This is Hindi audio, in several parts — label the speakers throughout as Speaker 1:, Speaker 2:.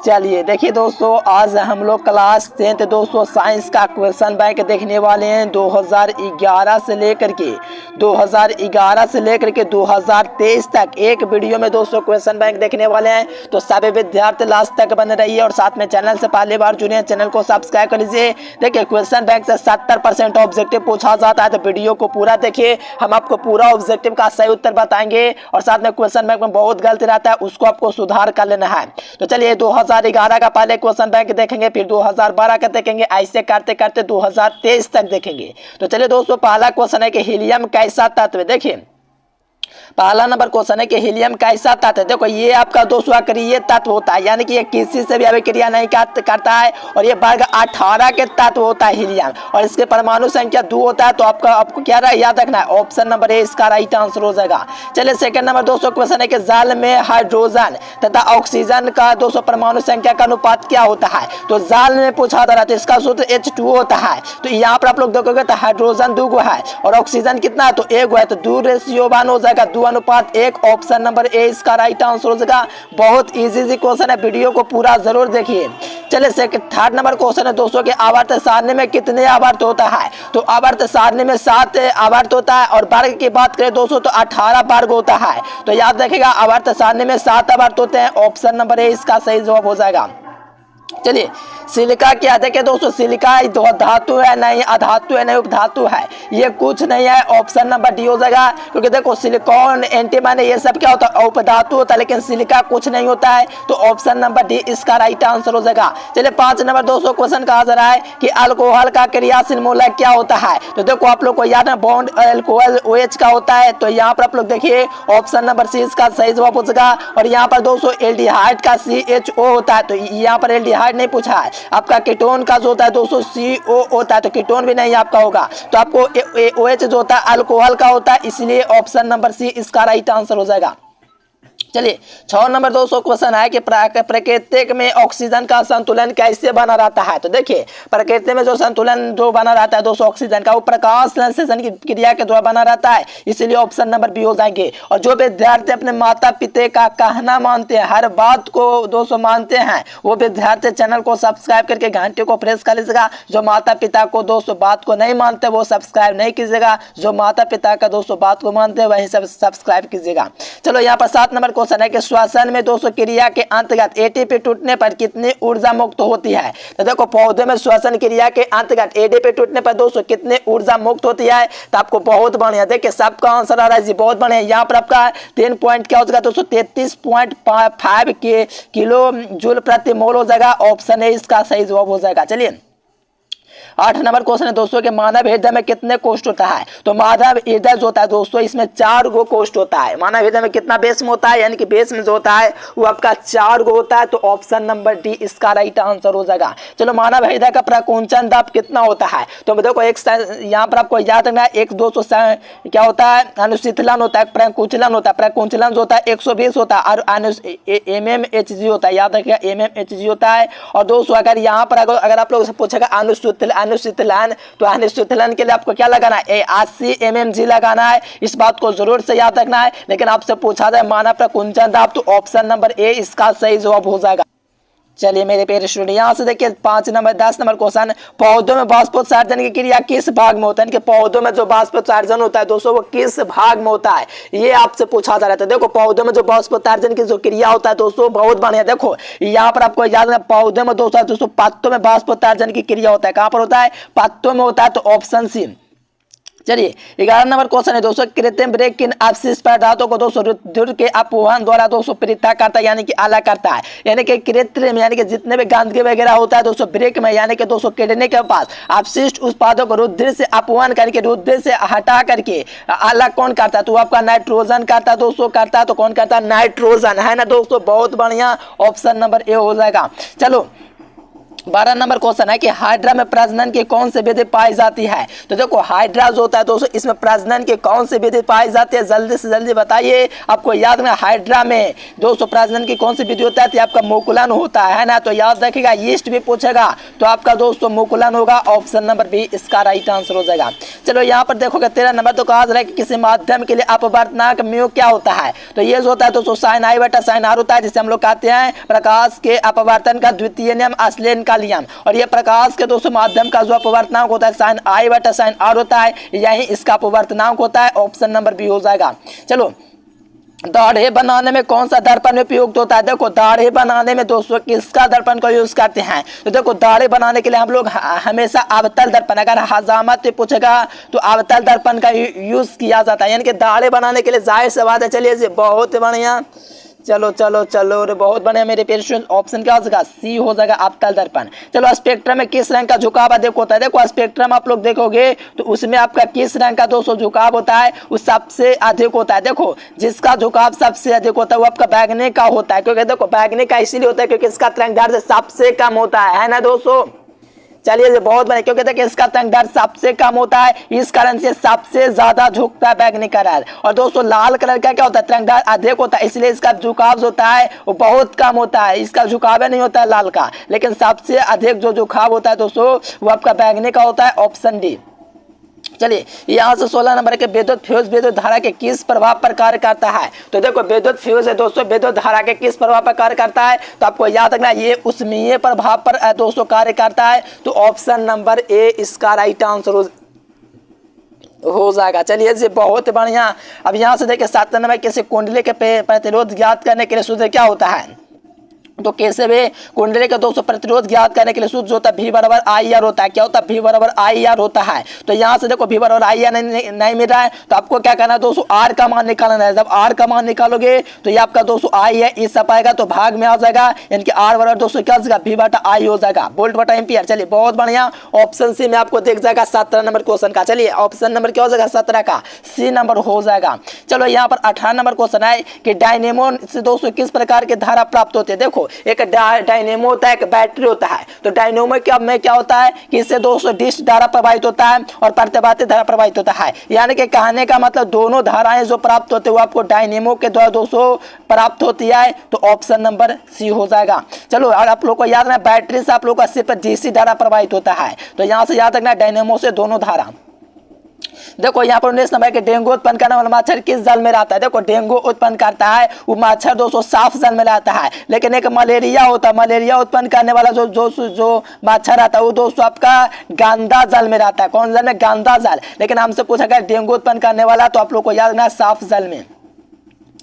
Speaker 1: चलिए देखिए दोस्तों, आज हम लोग क्लास 10th दोस्तों साइंस का क्वेश्चन बैंक देखने वाले हैं 2011 से लेकर के 2023 तक एक वीडियो में दोस्तों क्वेश्चन बैंक देखने वाले हैं। तो सभी विद्यार्थी लास्ट तक बने रहिए और साथ में चैनल से पहली बार जुड़े हैं चैनल को सब्सक्राइब कर लीजिए। देखिए क्वेश्चन बैंक से 70% ऑब्जेक्टिव पूछा जाता है, तो वीडियो को पूरा देखिए, हम आपको पूरा ऑब्जेक्टिव का सही उत्तर बताएंगे और साथ में क्वेश्चन बैंक में बहुत गलती रहता है उसको आपको सुधार कर लेना है। तो चलिए 2011 का पहले क्वेश्चन बैंक देखेंगे, फिर 2012 का देखेंगे, ऐसे करते करते 2023 तक देखेंगे। तो चलिए दोस्तों, पहला क्वेश्चन है कि हीलियम कैसा तत्व है। देखिए पहला नंबर क्वेश्चन है कि हीलियम कैसा तत्व है। देखो ये आपका दोस्तों अक्रिय तत्व होता है, यानी कि ये किसी से भी अभिक्रिया नहीं करता है और ये वर्ग 18 के तत्व होता है हीलियम, और इसके परमाणु संख्या 2 होता है। तो आपको क्या याद रखना है, ऑप्शन नंबर ए इसका राइट आंसर हो जाएगा। चलिए सेकंड नंबर दोस्तों क्वेश्चन है कि जल में हाइड्रोजन तथा ऑक्सीजन का दोस्तों परमाणु संख्या का अनुपात क्या होता है। तो जल में पूछा जा रहा है तो इसका सूत्र H2O होता है। तो यहाँ पर आप लोग देखोगे तो हाइड्रोजन 2 है और ऑक्सीजन कितना है तो 1 है, तो 2:1 हो जाएगा, 2:1। ऑप्शन नंबर ए इसका राइट आंसर हो जाएगा। बहुत इजी क्वेश्चन है, वीडियो को पूरा जरूर देखिए। चलिए थर्ड नंबर क्वेश्चन है दोस्तों कि आवर्त सारणी में कितने आवर्त होता है। तो आवर्त सारणी में 7 आवर्त होता है और वर्ग की बात करें दोस्तों तो 18 वर्ग होता है। तो याद रखिएगा आवर्त सारणी में 7 आवर्त होते हैं। ऑप्शन नंबर ए इसका सही जवाब हो जाएगा। चलिए सिलिका क्या देखे दोस्तों, सिलिका धातु है नहीं, अधातु है नहीं, उपधातु है, ये कुछ नहीं है। ऑप्शन नंबर डी हो जाएगा, क्योंकि देखो सिलिकॉन एंटीमनी ये सब क्या होता है उपधातु होता है, लेकिन सिलिका कुछ नहीं होता है। तो ऑप्शन नंबर डी इसका राइट आंसर हो जाएगा। चलिए 5 नंबर दोस्तों क्वेश्चन कहा जा रहा है कि अल्कोहल का क्रियाशील मूलक क्या होता है। तो देखो आप लोग को याद है बॉन्ड अल्कोहल OH का होता है। तो यहाँ पर आप लोग देखिए ऑप्शन नंबर सी इसका सही जवाब हो जाएगा। और यहाँ पर दोस्तों एल्डिहाइड का CHO होता है, तो यहाँ पर एल्डिहाइड नहीं पूछा है। आपका कीटोन का जो होता है दोस्तों CO होता है, तो कीटोन भी नहीं आपका होगा। तो आपको OH जो होता है अल्कोहल का होता है, इसलिए ऑप्शन नंबर सी इसका राइट आंसर हो जाएगा। चलिए 6 नंबर दोस्तों क्वेश्चन है कि प्रकृति में ऑक्सीजन का संतुलन कैसे बना रहता है। तो देखिए प्रकृति में जो संतुलन जो बना रहता है दोस्तों ऑक्सीजन का, वो प्रकाश संश्लेषण की क्रिया के द्वारा बना रहता है, इसलिए ऑप्शन नंबर बी हो जाएंगे। और जो विद्यार्थी अपने माता पिता का कहना मानते हैं, हर बात को दोस्तों मानते हैं, वो विद्यार्थी चैनल को सब्सक्राइब करके घंटे को प्रेस कर लीजिएगा। जो माता पिता को दोस्तों बात को नहीं मानते वो सब्सक्राइब नहीं कीजिएगा, जो माता पिता का दोस्तों बात को मानते हैं वही सब सब्सक्राइब कीजिएगा। चलो यहाँ पर 7 नंबर क्वेश्चन है कि श्वसन में दोस्तों क्रिया के अंतर्गत ATP टूटने पर कितनी ऊर्जा मुक्त होती है। तो देखो पौधे में श्वसन क्रिया के अंतर्गत ATP टूटने पर दोस्तों कितने ऊर्जा मुक्त होती है। तो आपको बहुत बढ़िया देखिए सबका आंसर आ रहा है जी, बहुत बढ़िया। यहाँ पर आपका 3 पॉइंट क्या हो जाएगा दोस्तों 33.5 किलो जूल प्रति मोल हो जाएगा। ऑप्शन ए इसका सही जवाब हो जाएगा। चलिए 8 नंबर क्वेश्चन है दोस्तों कि मानव हृदय में कितने कोष्ठ होता है। तो मानव हृदय जो होता है दोस्तों इसमें 4 गो कोष्ठ होता है। मानव हृदय में कितना बेस में होता है, यानी कि बेस में जो होता है वो आपका 4 गो होता है। तो ऑप्शन नंबर डी इसका राइट आंसर हो जाएगा। चलो मानव हृदय का प्रकुंचन दाब कितना होता है। तो देखो एक यहाँ पर आपको याद रखना है, एक 200 क्या होता है अनुशीतलन होता है, प्रकुंचलन होता है। प्रकुंचलन जो होता है 120 होता है और mmHg होता है, याद रखिएगा mmHg होता है। और दोस्तों अगर यहाँ पर अगर आप लोग से पूछेगा अनुशीतलन, तो अनुशीतलन के लिए आपको क्या लगाना है 80 mmg लगाना है। इस बात को जरूर से याद रखना है। लेकिन आपसे पूछा जाए मानव प्रकुंचन दाब, तो ऑप्शन नंबर ए इसका सही जवाब हो जाएगा। चलिए मेरे प्यारे स्टूडेंट यहाँ से देखिए 10 नंबर क्वेश्चन, पौधों में वाष्पोत्सर्जन की क्रिया किस भाग में होता है। कि पौधों में जो वाष्पोत्सर्जन होता है दोस्तों वो किस भाग में होता है, ये आपसे पूछा जा रहा था। देखो पौधों में जो वाष्पोत्सर्जन की जो क्रिया होता है दोस्तों बहुत बढ़िया। देखो यहाँ पर आपको याद है पौधों में दोस्तों पत्तों में वाष्पोत्सर्जन की क्रिया होता है, कहाँ पर होता है पत्तों में होता है। तो ऑप्शन सी। चलिए 11 नंबर क्वेश्चन है दोस्तों कृत्रिम ब्रेक किन अपशिष्ट पदार्थों को दोस्तों रुधिर के अपवहन द्वारा दोस्तों पृथक करता है, यानी कि अलग करता है। यानी कि कृत्रिम यानी कि जितने भी गंदगी वगैरह होता है दोस्तों ब्रेक में, यानी कि दोस्तों किडनी के पास अपशिष्ट उत्पादों को रुधिर से अपवहन करके रुधिर से हटा करके अलग कौन करता है। तो आपका नाइट्रोजन करता है दोस्तों, करता है तो कौन करता है नाइट्रोजन, है ना दोस्तों। बहुत बढ़िया, ऑप्शन नंबर ए हो जाएगा। चलो 12 नंबर क्वेश्चन है कि हाइड्रा में प्रजनन की कौन सी विधि पाई जाती है। तो देखो हाइड्रा जो होता है दोस्तों इसमें प्रजनन की कौन सी विधि पाई जाती है, जल्दी से जल्दी बताइए। आपको याद रखना हाइड्रा में दोस्तों प्रजनन की कौन सी विधि होता है, तो आपका मुकुलन होता है ना। तो याद रखिएगा, यीस्ट भी पूछेगा तो आपका दोस्तों मुकुलन होगा। ऑप्शन नंबर बी इसका राइट आंसर हो जाएगा। चलो यहाँ पर देखोगे 13 नंबर, तो कहा जा रहा है कि किसी माध्यम के लिए अपवर्तनांक म्यू क्या होता है। तो ये जो होता है दोस्तों साइन आई बटा साइन आर होता है, जिसे हम लोग कहते हैं प्रकाश के अपवर्तन का द्वितीय नियम आस्लेन का नियम। और ये प्रकाश के दोस्तों माध्यम का जो अपवर्तनांक होता है साइन आई बटा साइन आर होता है, यही इसका अपवर्तनांक होता है। ऑप्शन नंबर बी हो जाएगा। चलो दाढ़े बनाने में कौन सा दर्पण उपयुक्त होता है। देखो दाढ़े बनाने में दोस्तों किसका दर्पण का यूज करते हैं। तो देखो दाढ़े बनाने के लिए हम लोग हमेशा अवतल दर्पण, अगर हजामत पूछेगा तो अवतल दर्पण का यूज किया जाता है। यानी कि दाढ़े बनाने के लिए जाहिर सी बात है। चलिए बहुत बढ़िया, चलो चलो चलो रे बहुत बढ़िया मेरे पेशेंट। ऑप्शन क्या हो जाएगा, सी हो जाएगा अवतल दर्पण। चलो स्पेक्ट्रम में किस रंग का झुकाव अधिक होता है। देखो स्पेक्ट्रम आप लोग देखोगे तो उसमें आपका किस रंग का दोस्तों झुकाव होता है, वो सबसे अधिक होता है। देखो जिसका झुकाव सबसे अधिक होता है वो आपका बैगनी का होता है, क्योंकि देखो बैगनी का इसीलिए होता है क्योंकि इसका तरंगदैर्ध्य सबसे कम होता है ना दोस्तों। चलिए बहुत बड़े, क्योंकि देखिए इसका तरंगदैर्ध्य सबसे कम होता है, इस कारण से सबसे ज्यादा झुकता है बैगनी कलर। और दोस्तों लाल कलर का क्या होता है, तरंगदैर्ध्य अधिक होता है, इसलिए इसका झुकाव होता है वो बहुत कम होता है, इसका झुकाव नहीं होता है लाल का। लेकिन सबसे अधिक जो झुकाव होता है दोस्तों वो आपका बैगनी का होता है। Option D. चलिए यहाँ से 16 नंबर के विद्युत फ्यूज विद्युत धारा के किस प्रभाव पर कार्य करता है। तो देखो विद्युत फ्यूज है दोस्तों, विद्युत धारा के किस प्रभाव पर कार्य करता है। तो आपको याद रखना ये उष्मीय प्रभाव पर दोस्तों कार्य करता है। तो ऑप्शन नंबर ए इसका राइट आंसर हो जाएगा। चलिए जी बहुत बढ़िया। अब यहाँ से देखिए 7 नंबर किसी कुंडली के प्रतिरोध ज्ञात करने के लिए सूत्र क्या होता है। तो कैसे भी कुंडली के दोस्तों प्रतिरोध ज्ञात करने के लिए सूत्र होता है V बराबर आई आर होता है। क्या होता है, V बराबर आई आर होता है। तो यहाँ से देखो V बराबर आई आर नहीं मिल रहा है, तो आपको क्या करना है दोस्तों, R का मान निकालना है। जब R का मान निकालोगे तो ये आपका दोस्तों आई है, इस पाएगा तो भाग में आ जाएगा, यानी कि R बराबर दोस्तों क्या हो जाएगा, V बटा आई हो जाएगा, वोल्ट बटा एम्पियर। चलिए बहुत बढ़िया। ऑप्शन सी में आपको देख जाएगा 17 नंबर क्वेश्चन का। चलिए ऑप्शन नंबर क्या हो जाएगा, 17 का सी नंबर हो जाएगा। चलो यहाँ पर 18 नंबर क्वेश्चन है कि डायनेमो से दोस्तों किस प्रकार की धारा प्राप्त होती है। देखो एक डायनेमो होता है, एक बैटरी होता है। तो डायनेमो में क्या होता है कि इससे दोस्तों डिश धारा प्रवाहित होता है और प्रतिबाधित धारा प्रवाहित होता है। यानी कि कहने का मतलब दोनों धाराएं जो प्राप्त होते हैं वो आपको डायनेमो के द्वारा दोस्तों प्राप्त होती है। तो ऑप्शन नंबर सी हो जाएगा। चलो और आप लोग को याद रखना बैटरी से आप लोग का सिर्फ डीसी धारा प्रवाहित होता है। तो यहाँ से याद रखना डायनेमो से दोनों धारा। देखो यहाँ पर 19 नंबर के डेंगू उत्पन्न करने वाला मच्छर किस जल में रहता है। देखो डेंगू उत्पन्न करता है वो मच्छर दोस्तों साफ जल में रहता है। लेकिन एक मलेरिया होता है, मलेरिया उत्पन्न करने वाला जो मच्छर रहता है वो दोस्तों आपका गंदा जल में रहता है। कौन जल में, गंदा जल। लेकिन हमसे पूछा गया डेंगू उत्पन्न करने वाला, तो आप लोग को याद रखना साफ जल में।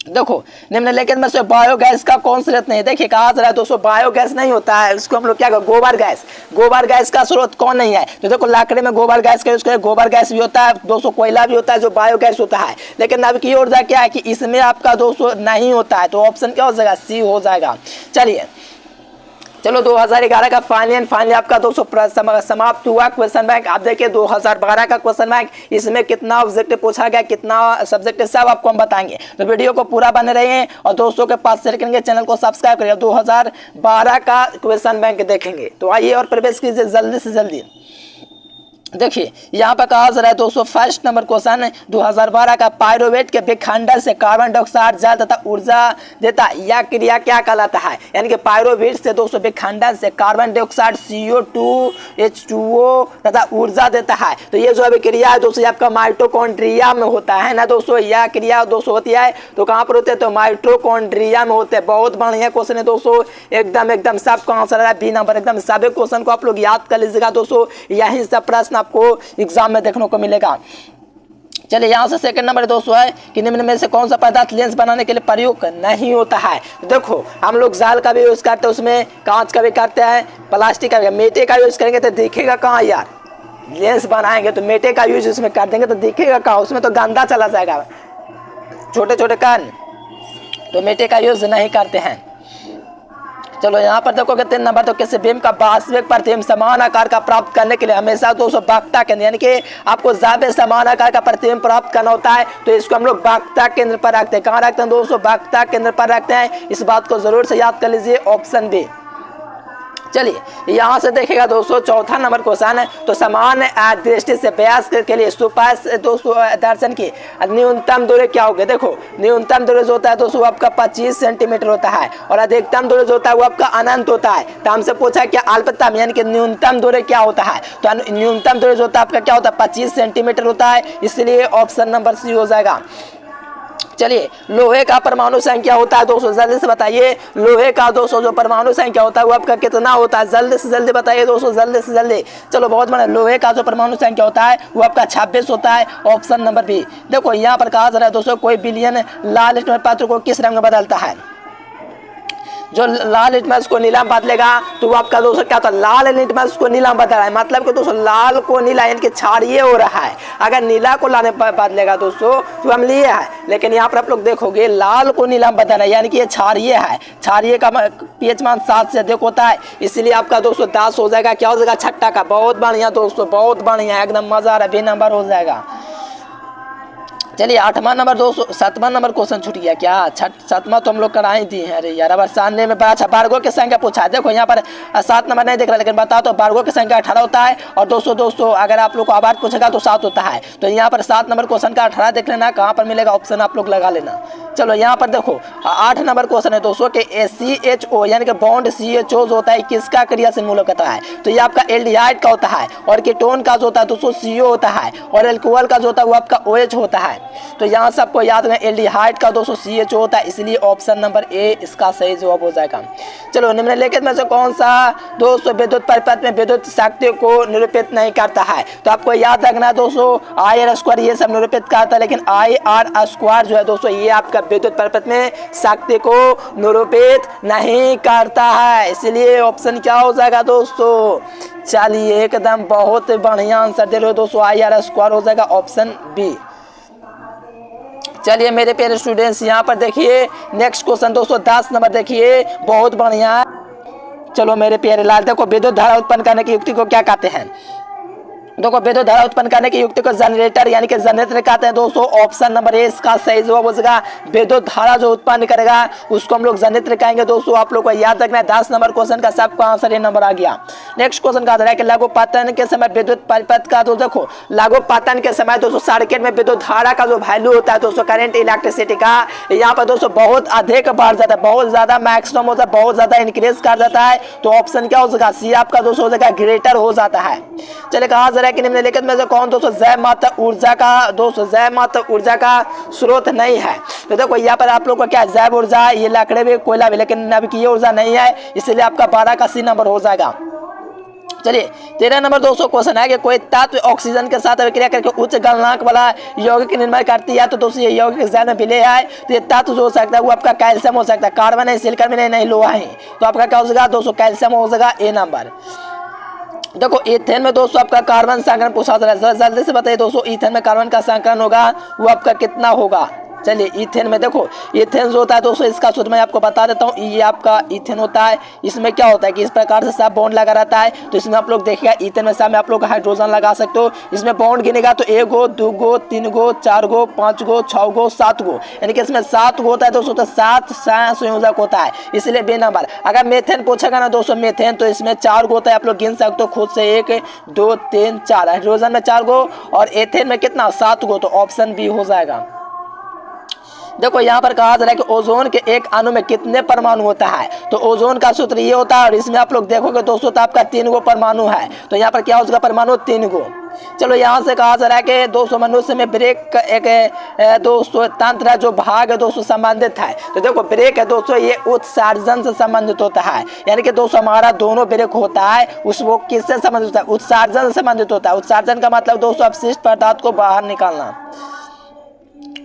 Speaker 1: देखो निम्नलिखित में से बायोगैस का कौन स्रोत नहीं है। देखिए कहा जा रहा है दोस्तों बायोगैस नहीं होता है, इसको हम लोग क्या, गोबर गैस। गोबर गैस का स्रोत कौन नहीं है। तो देखो लकड़ी में गोबर गैस का यूज करें, गोबर गैस भी होता है दोस्तों, कोयला भी होता है जो बायोगैस होता है। लेकिन अब की ऊर्जा क्या है कि इसमें आपका दोस्तों नहीं होता है। तो ऑप्शन क्या हो जाएगा, सी हो जाएगा। चलिए चलो 2011 का फाइनली आपका दोस्तों समाप्त हुआ क्वेश्चन बैंक। आप देखिए 2012 का क्वेश्चन बैंक, इसमें कितना ऑब्जेक्ट पूछा गया, कितना सब्जेक्ट, सब आपको हम बताएंगे। तो वीडियो को पूरा बने रहिए और दोस्तों के पास शेयर करेंगे, चैनल को सब्सक्राइब करिए। 2012 का क्वेश्चन बैंक देखेंगे। तो आइए और प्रवेश कीजिए जल्दी से जल्दी। देखिए यहाँ पर कहा जा रहा है दोस्तों फर्स्ट नंबर क्वेश्चन 2012 का पायरोवेट के विखंडन से कार्बन डाइऑक्साइड जल तथा ऊर्जा देता है, यह क्रिया क्या कहलाता है। यानी कि पायरोवेट से दोस्तों विखंडन से कार्बन डाइऑक्साइड CO2 H2O तथा ऊर्जा देता है। तो ये जो अभी क्रिया है दोस्तों आपका माइटोकॉन्ड्रिया में होता है ना दोस्तों। यह क्रिया दोस्तों होती है तो कहाँ पर होते हैं, तो माइटोकॉन्ड्रिया में होते हैं। बहुत बढ़िया क्वेश्चन है दोस्तों, एकदम सबका आंसर है बी नंबर। एकदम सभी क्वेश्चन को आप लोग याद कर लीजिएगा दोस्तों, यही सब प्रश्न आपको एग्जाम में देखने को मिलेगा। चलिए यहाँ से सेकंड नंबर दोस्तों है कि निम्न में से कौन सा पदार्थ लेंस बनाने के लिए प्रयोग नहीं होता है। देखो हम लोग जाल का भी यूज करते हैं, उसमें कांच का भी करते हैं, प्लास्टिक का भी, मेटे का यूज करेंगे तो दिखेगा कहाँ यार। लेंस बनाएंगे तो मेटे का यूज उसमें कर देंगे तो दिखेगा कहाँ, उसमें तो गंदा चला जाएगा, छोटे छोटे कान। तो मेटे का यूज नहीं करते हैं। चलो यहाँ पर देखोगे 3 नंबर, तो किसी बीम का वास्तविक प्रतिबिंब समान आकार का प्राप्त करने के लिए हमेशा दोस्तों वक्रता केंद्र, यानी कि आपको ज्यादा समान आकार का प्रतिबिंब प्राप्त करना होता है तो इसको हम लोग वक्रता केंद्र पर रखते हैं। कहाँ रखते हैं दोस्तों, वक्रता केंद्र पर रखते हैं। इस बात को जरूर से याद कर लीजिए। Option B. चलिए यहाँ से देखेगा दोस्तों चौथा नंबर क्वेश्चन है। तो समान दृष्टि से व्यास के लिए सुपार्श्व दोस्तों दर्शन की न्यूनतम दूरी क्या होगी। देखो न्यूनतम दूरी जो होता है दोस्तों आपका 25 सेंटीमीटर होता है और अधिकतम दूरी जो होता है वो आपका अनंत होता है। तो हमसे पूछा क्या अल्पतम यानी कि न्यूनतम दूरी क्या होता है। तो न्यूनतम दूरी जो होता है आपका क्या होता है 25 सेंटीमीटर होता है, इसलिए ऑप्शन नंबर सी हो जाएगा। चलिए लोहे का परमाणु संख्या होता है दोस्तों, जल्दी से बताइए लोहे का दोस्तों जो परमाणु संख्या होता है वो आपका कितना होता है, जल्दी से जल्दी बताइए दोस्तों, जल्दी से जल्दी। चलो बहुत बड़ा, लोहे का जो परमाणु संख्या होता है वो आपका 26 होता है, ऑप्शन नंबर बी। देखो यहाँ पर कहा जा रहा है दोस्तों कोई बिलियन लाल लिटमस पत्र को किस रंग में बदलता है। जो लाल लिटमस को नीला में बदलेगा तो वो आपका दोस्तों क्या होता है, लाल लिटमस को नीला में बदल रहा है, मतलब कि दोस्तों लाल को नीला यानी कि क्षारीय हो रहा है। अगर नीला को लाल में बदलेगा दोस्तों तो हम लिए है, लेकिन यहाँ पर आप लोग देखोगे लाल को नीला में बदल रहा है यानी कि ये क्षारीय है। क्षारीय का पीएच मान 7 से अधिक होता है, इसलिए आपका दोस्तों 10 हो जाएगा। क्या हो जाएगा, छठा का। बहुत बढ़िया दोस्तों, बहुत बढ़िया, एकदम मजा आ रहा है, बी नंबर हो जाएगा। चलिए 8वां नंबर दोस्तों, 7वां नंबर क्वेश्चन छूट गया क्या, 7वां तो हम लोग कराई दी है। अरे यार अब सामने में अच्छा वर्गों की संख्या पूछा है। देखो यहाँ पर 7 नंबर नहीं दिख रहा, लेकिन बता तो वर्गों की संख्या 18 होता है और दोस्तों अगर आप लोग को आबाद पूछेगा तो 7 होता है। तो यहाँ पर 7 नंबर क्वेश्चन का 18 देख लेना, कहाँ पर मिलेगा ऑप्शन आप लोग लगा लेना। चलो यहाँ पर देखो 8 नंबर क्वेश्चन है दोस्तों कि CHO यानी कि बॉन्ड CHO जो होता है किसका क्रियाशील मूलक होता है। तो ये आपका एल्डिहाइड का होता है और कीटोन का जो होता है दोस्तों CO होता है और एल्कोहल का जो होता है वो आपका OH होता है। तो यहाँ से आपको याद रखना एल्डिहाइड का दोस्तों CHO होता है, इसलिए ऑप्शन नंबर ए इसका सही जवाब हो जाएगा। चलो निम्नलिखित में से कौन सा दोस्तों विद्युत परिपथ में विद्युत शक्ति को निरूपित नहीं करता है। तो आपको याद रखना दोस्तों IR² ये सब निरूपित करता है, लेकिन IR² जो है दोस्तों ये आपका विद्युत परिपथ में शक्ति को निरूपित नहीं करता है, इसलिए ऑप्शन क्या हो जाएगा दोस्तों। चलिए एकदम बहुत बढ़िया आंसर दे रहे हो दोस्तों, IR² हो जाएगा ऑप्शन बी। चलिए मेरे प्यारे स्टूडेंट्स यहाँ पर देखिए नेक्स्ट क्वेश्चन दोस्तों 10 नंबर देखिए, बहुत बढ़िया। चलो मेरे प्यारे लाल देखो विद्युत धारा उत्पन्न करने की युक्ति को क्या कहते हैं। देखो विद्युत धारा उत्पन्न करने की युक्ति को जनरेटर यानी कि जनरेटर कहते हैं दोस्तों, ऑप्शन नंबर ए इसका सही जवाब हो जाएगा। विद्युत धारा जो उत्पन्न करेगा उसको हम लोग जनरेटर कहेंगे दोस्तों, आप लोग को याद रखना है। 10 नंबर क्वेश्चन का सबका आंसर ये नंबर आ गया। नेक्स्ट क्वेश्चन कहा जा रहा है कि लघु पतन के समय विद्युत परिपथ का, तो देखो लघु पतन के समय दोस्तों सर्किट में विद्युत धारा का जो वैल्यू होता है दोस्तों करंट इलेक्ट्रिसिटी का, यहाँ पर दोस्तों बहुत अधिक बढ़ जाता है, बहुत ज्यादा मैक्सिमम होता है, बहुत ज्यादा इंक्रीज कर जाता है। तो ऑप्शन क्या हो जाएगा, सी आपका दोस्तों हो जाएगा ग्रेटर हो जाता है। चलिए कहा जा रहा है कि निम्नलिखित में से कौन दोस्तों जैव मात्र ऊर्जा का दोस्तों जैव मात्र ऊर्जा का स्रोत नहीं है। तो देखो यहाँ पर आप लोग को क्या जैव ऊर्जा, ये लकड़ी भी कोयला भी, लेकिन नाभिकीय ऊर्जा नहीं है, इसलिए आपका 12 का सी नंबर हो जाएगा। चलिए 13 नंबर दोस्तों क्वेश्चन है कि कोई तत्व ऑक्सीजन के साथ अभिक्रिया करके उच्च गलनांक वाला यौगिक निर्माण करती है। तो दोस्तों ये यौगिक जैव में विलय है, तो ये तत्व जो हो सकता है वो आपका कैल्शियम हो सकता है, कार्बन है, सिलिकॉन में नहीं लोहा है। तो आपका क्या हो जाएगा दोस्तों, कैल्शियम हो जाएगा ए नंबर। देखो ईथेन में दोस्तों आपका कार्बन संकरण पूछा जा रहा है, जल्दी से बताइए दोस्तों ईथेन में कार्बन का संकरण होगा वो आपका कितना होगा। चलिए ईथेन में देखो ईथेन जो होता है दोस्तों इसका सूत्र मैं आपको बता देता हूँ, ये आपका ईथेन होता है। इसमें क्या होता है कि इस प्रकार से सब बॉन्ड लगा रहता है, तो इसमें आप लोग देखिएगा ईथेन में सब में आप लोग हाइड्रोजन लगा सकते हो। इसमें बॉन्ड गिनेगा तो 1 गो 2 गो 3 गो 4 गो 5 गो 6 गो 7 गो, यानी कि इसमें 7 गो होता है दोस्तों, तो 7 संयोजक होता है, इसलिए बी नंबर। अगर मेथेन पूछेगा ना दोस्तों मेथेन, तो इसमें 4 गो होता है, आप लोग गिन सकते हो खुद से 1 2 3 4। हाइड्रोजन में 4 गो और एथेन में कितना 7 गो, तो ऑप्शन बी हो जाएगा। देखो यहाँ पर कहा जा रहा है कि ओजोन के एक अणु में कितने परमाणु होता है। तो ओजोन का सूत्र ये होता है और इसमें आप लोग देखोगे दोस्तों तो आपका 3 गो परमाणु है। तो यहाँ पर क्या हो जाएगा परमाणु 3 गो। चलो यहाँ से कहा जा रहा है कि दोस्तों मनुष्य में ब्रेक एक दोस्तों तंत्र है जो भाग है दोस्तों संबंधित है। तो देखो ब्रेक है दोस्तों ये उत्सर्जन से संबंधित होता है, यानी कि दोस्तों हमारा दोनों ब्रेक होता है उस वो किससे संबंधित होता है, उत्सर्जन से संबंधित होता है। उत्सर्जन का मतलब दोस्तों अपशिष्ट पदार्थ को बाहर निकालना।